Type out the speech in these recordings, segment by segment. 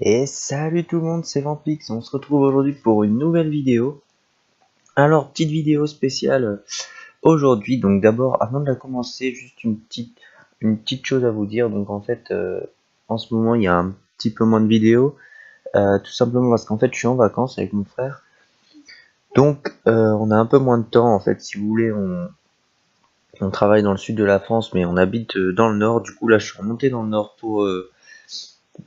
Et salut tout le monde, c'est Vampix, on se retrouve aujourd'hui pour une nouvelle vidéo. Alors, petite vidéo spéciale aujourd'hui, donc d'abord, avant de la commencer, juste une petite chose à vous dire. Donc en fait, en ce moment, il y a un petit peu moins de vidéos, tout simplement parce qu'en fait, je suis en vacances avec mon frère. Donc, on a un peu moins de temps, en fait, si vous voulez, on travaille dans le sud de la France, mais on habite dans le nord. Du coup, là, je suis remonté dans le nord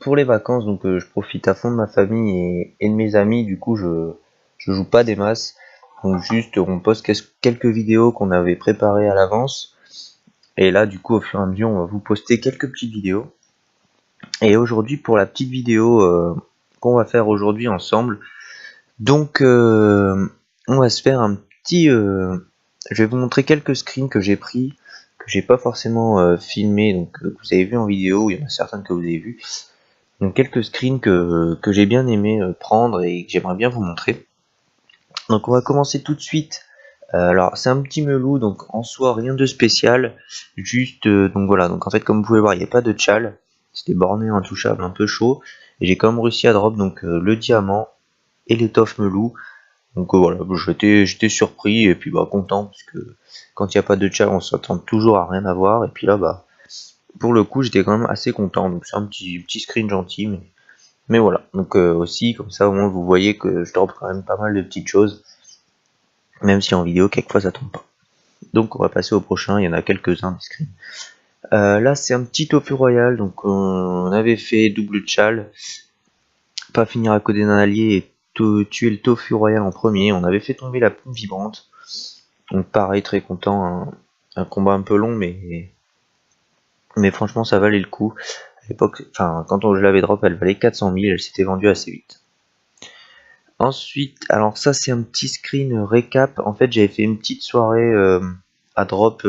pour les vacances, donc je profite à fond de ma famille et de mes amis. Du coup, je joue pas des masses. Donc juste, on poste quelques vidéos qu'on avait préparées à l'avance. Et là, du coup, au fur et à mesure, on va vous poster quelques petites vidéos. Et aujourd'hui, pour la petite vidéo qu'on va faire aujourd'hui ensemble, donc on va se faire un petit... je vais vous montrer quelques screens que j'ai pris, que j'ai pas forcément filmé, donc que vous avez vu en vidéo. Il y en a certaines que vous avez vues. Donc quelques screens que j'ai bien aimé prendre et que j'aimerais bien vous montrer. Donc on va commencer tout de suite. Alors c'est un petit melou, donc en soi rien de spécial. Juste donc voilà, donc en fait comme vous pouvez voir il n'y a pas de tchal. C'était borné intouchable, un peu chaud. Et j'ai quand même réussi à drop donc le diamant et l'étoffe melou. Donc voilà, j'étais surpris et puis bah content parce que quand il n'y a pas de tchal on s'attend toujours à rien avoir. Et puis là bah pour le coup j'étais quand même assez content. Donc c'est un petit screen gentil, mais voilà, donc aussi comme ça au moins vous voyez que je drop quand même pas mal de petites choses, même si en vidéo quelquefois ça tombe pas. Donc on va passer au prochain, il y en a quelques-uns des screens. Là c'est un petit tofu royal, donc on avait fait double chal, pas finir à côté d'un allié et tuer le tofu royal en premier, on avait fait tomber la plume vibrante. Donc pareil, très content, un combat un peu long mais franchement ça valait le coup. À l'époque, enfin quand je l'avais drop elle valait 400 000, elle s'était vendue assez vite. Ensuite, alors ça c'est un petit screen récap. En fait, j'avais fait une petite soirée à drop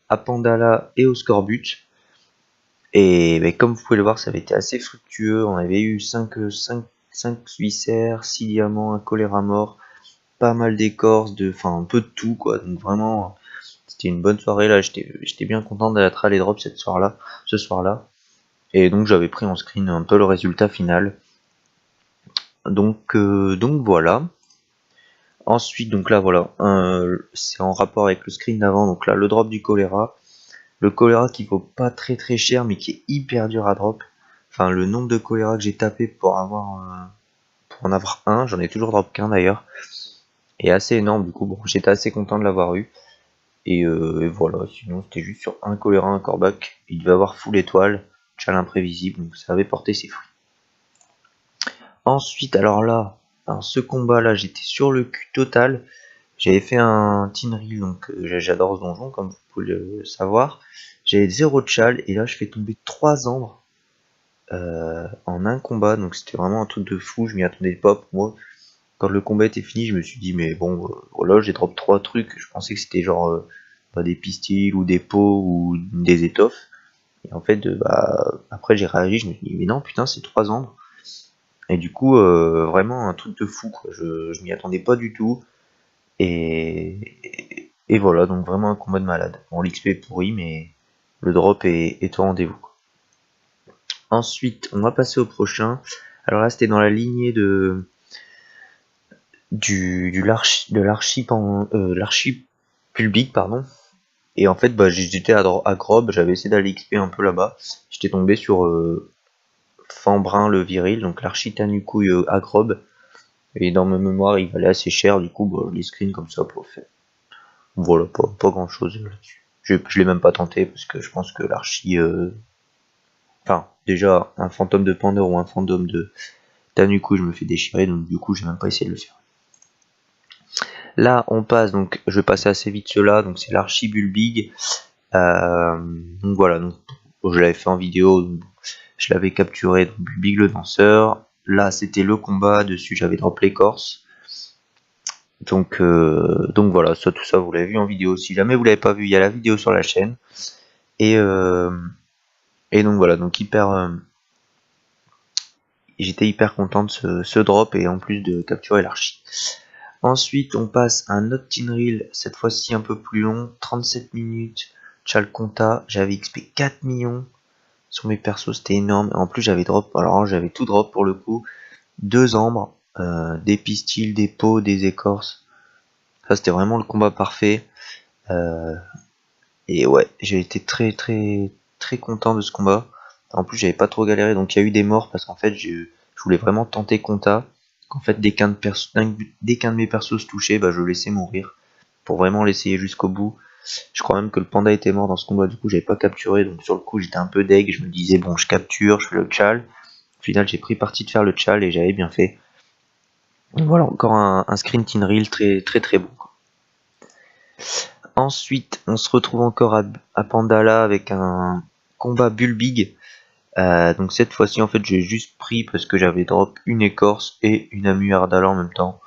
à Pandala et au Scorbut. Et ben, comme vous pouvez le voir, ça avait été assez fructueux. On avait eu 5 Viscères, 6 diamants, un choléra mort, pas mal d'écorces, enfin un peu de tout quoi. Donc vraiment, c'était une bonne soirée là. J'étais bien content d'être allé drop ce soir-là. Et donc j'avais pris en screen un peu le résultat final. Donc voilà. Ensuite, donc là voilà, c'est en rapport avec le screen d'avant, donc là le drop du choléra. Le choléra qui vaut pas très cher mais qui est hyper dur à drop. Enfin le nombre de choléra que j'ai tapé pour en avoir un, j'en ai toujours drop qu'un d'ailleurs. Et assez énorme du coup, bon j'étais assez content de l'avoir eu. Et voilà, sinon c'était juste sur un choléra, un corbac. Il devait avoir full étoile, chal imprévisible, donc ça avait porté ses fruits. Ensuite alors là, ce combat là j'étais sur le cul total. J'avais fait un tin reel, donc j'adore ce donjon, comme vous pouvez le savoir. J'avais 0 de chal, et là je fais tomber 3 ambres en un combat, donc c'était vraiment un truc de fou, je m'y attendais pas. Pour moi, quand le combat était fini, je me suis dit, mais bon, voilà, j'ai drop 3 trucs, je pensais que c'était genre des pistils, ou des pots, ou des étoffes. Et en fait, après j'ai réagi, je me suis dit, mais non, putain, c'est 3 ambres. Et du coup, vraiment un truc de fou, quoi. Je m'y attendais pas du tout. Et voilà, donc vraiment un combat de malade. Bon, l'XP est pourri, mais le drop est au rendez-vous. Ensuite, on va passer au prochain. Alors là, c'était dans la lignée de l'archi public, pardon. Et en fait, j'étais à Grob, j'avais essayé d'aller XP un peu là-bas. J'étais tombé sur Fambrin le viril, donc l'archi Tanukouille à Grob. Et dans ma mémoire, il valait assez cher, du coup, les screens comme ça pour faire. Voilà, pas grand chose là-dessus. Je l'ai même pas tenté parce que je pense que l'archi. Enfin, déjà, un fantôme de Pandore ou un fantôme de Tanuku, je me fais déchirer, donc du coup, j'ai même pas essayé de le faire. Là, on passe, donc je vais passer assez vite cela, donc c'est l'archi Bulbig. Donc voilà, donc, je l'avais fait en vidéo, donc, je l'avais capturé, donc Bulbig le danseur. Là, c'était le combat, dessus j'avais drop l'écorce. Donc voilà, tout ça vous l'avez vu en vidéo. Si jamais vous l'avez pas vu, il y a la vidéo sur la chaîne. Et donc voilà, donc j'étais hyper content de ce drop et en plus de capturer l'archi. Ensuite, on passe à un autre tin reel, cette fois-ci un peu plus long, 37 minutes. Chalconta, j'avais XP 4 millions. sur mes persos, c'était énorme. Et en plus j'avais drop, alors j'avais tout drop pour le coup, 2 ambres, des pistils, des peaux, des écorces. Ça c'était vraiment le combat parfait. Et ouais, j'ai été très content de ce combat. En plus j'avais pas trop galéré, donc il y a eu des morts parce qu'en fait je voulais vraiment tenter Conta. En fait dès qu'un de mes persos se touchait, bah, je laissais mourir pour vraiment l'essayer jusqu'au bout. Je crois même que le panda était mort dans ce combat, du coup j'avais pas capturé, donc sur le coup j'étais un peu deg, je me disais bon je capture, je fais le tchal. Au final j'ai pris parti de faire le tchal et j'avais bien fait. Donc voilà, encore un screen tin reel très bon. Ensuite on se retrouve encore à Pandala avec un combat Bulbig. Donc cette fois-ci en fait j'ai juste pris parce que j'avais drop une écorce et une Amu Ardala en même temps.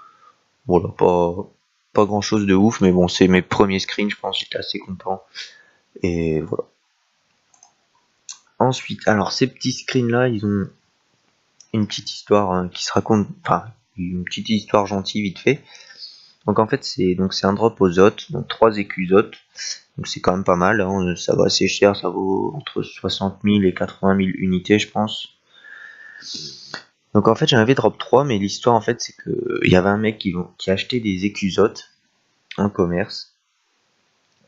Voilà, pas grand chose de ouf, mais bon c'est mes premiers screens, je pense, j'étais assez content. Et voilà. Ensuite, alors ces petits screens là, ils ont une petite histoire qui se raconte, enfin une petite histoire gentille vite fait. Donc en fait c'est un drop aux hôtes, donc 3 écus hôtes. Donc c'est quand même pas mal, hein, ça va assez cher, ça vaut entre 60 000 et 80 000 unités je pense. Donc en fait j'en avais drop 3, mais l'histoire en fait c'est que il y avait un mec qui achetait des écus hôtes en commerce.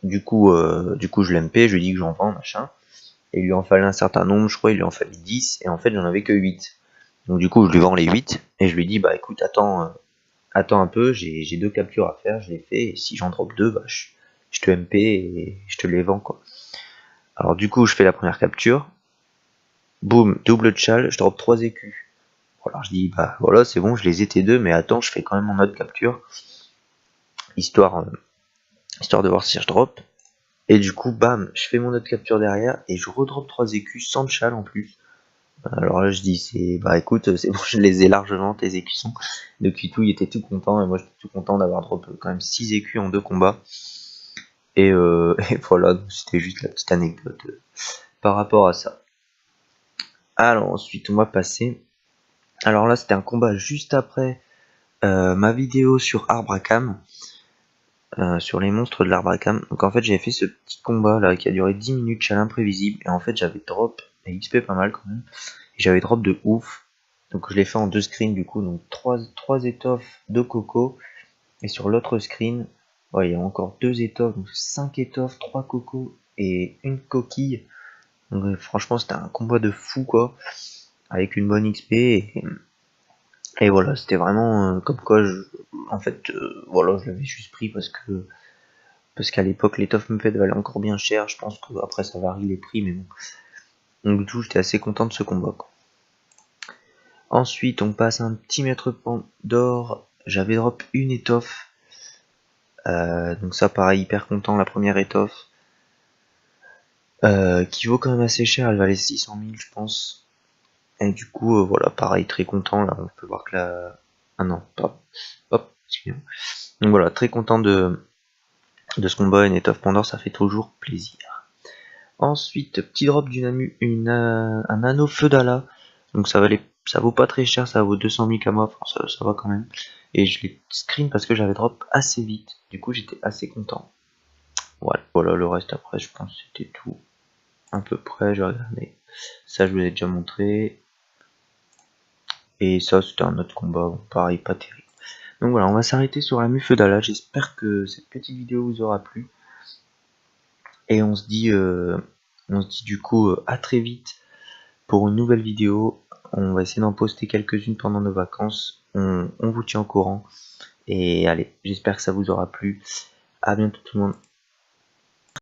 Du coup je l'MP, je lui dis que j'en vends machin. Et il lui en fallait un certain nombre, je crois il lui en fallait 10, et en fait j'en avais que 8. Donc du coup je lui vends les 8 et je lui dis bah écoute attends un peu, j'ai 2 captures à faire, je les fais, et si j'en drop 2, bah je te MP et je te les vends quoi. Alors du coup je fais la première capture, boum, double tchal, je drop 3 écus. Alors je dis bah voilà c'est bon, je les ai tes 2, mais attends je fais quand même mon autre capture, histoire de voir si je drop. Et du coup bam, je fais mon autre capture derrière et je redrop 3 écus sans tchal en plus. Alors là je dis c'est bah écoute c'est bon, je les ai largement tes écussons. Depuis tout il était tout content et moi j'étais tout content d'avoir drop quand même 6 écus en 2 combats. Et, et voilà, c'était juste la petite anecdote par rapport à ça. Alors ensuite on va passer. Alors là c'était un combat juste après ma vidéo sur Arbracam. Sur les monstres de l'Arbracam. Donc en fait j'avais fait ce petit combat là qui a duré 10 minutes chez l'imprévisible. Et en fait j'avais drop et XP pas mal quand même. Et j'avais drop de ouf. Donc je l'ai fait en 2 screens du coup. Donc 3 étoffes de coco. Et sur l'autre screen, ouais, il y a encore 2 étoffes. Donc 5 étoffes, 3 cocos et une coquille. Donc franchement c'était un combat de fou quoi. Avec une bonne XP. Et voilà, c'était vraiment comme quoi en fait voilà, je l'avais juste pris parce qu'à l'époque l'étoffe me fait valait encore bien cher. Je pense qu'après ça varie les prix, mais bon. Donc du coup j'étais assez content de ce combat quoi. Ensuite on passe un petit mètre d'or. J'avais drop une étoffe. Donc ça pareil hyper content, la première étoffe. Qui vaut quand même assez cher, elle valait 600 000 je pense. Et du coup voilà, pareil très content là, on peut voir que la... Ah non, pas... Hop, excusez-moi. Donc voilà, très content de ce combat, une étoffe Pandore, ça fait toujours plaisir. Ensuite, petit drop un anneau Feudala. Donc ça vaut pas très cher, ça vaut 200 000 camo, enfin, ça va quand même. Et je l'ai screen parce que j'avais drop assez vite. Du coup j'étais assez content. Voilà, le reste après je pense que c'était tout. À peu près, j'ai regardé. Ça je vous l'ai déjà montré. Et ça c'était un autre combat, bon, pareil, pas terrible. Donc voilà, on va s'arrêter sur la Feudala. J'espère que cette petite vidéo vous aura plu. Et on se dit du coup à très vite pour une nouvelle vidéo. On va essayer d'en poster quelques-unes pendant nos vacances. On vous tient au courant. Et allez, j'espère que ça vous aura plu. À bientôt tout le monde.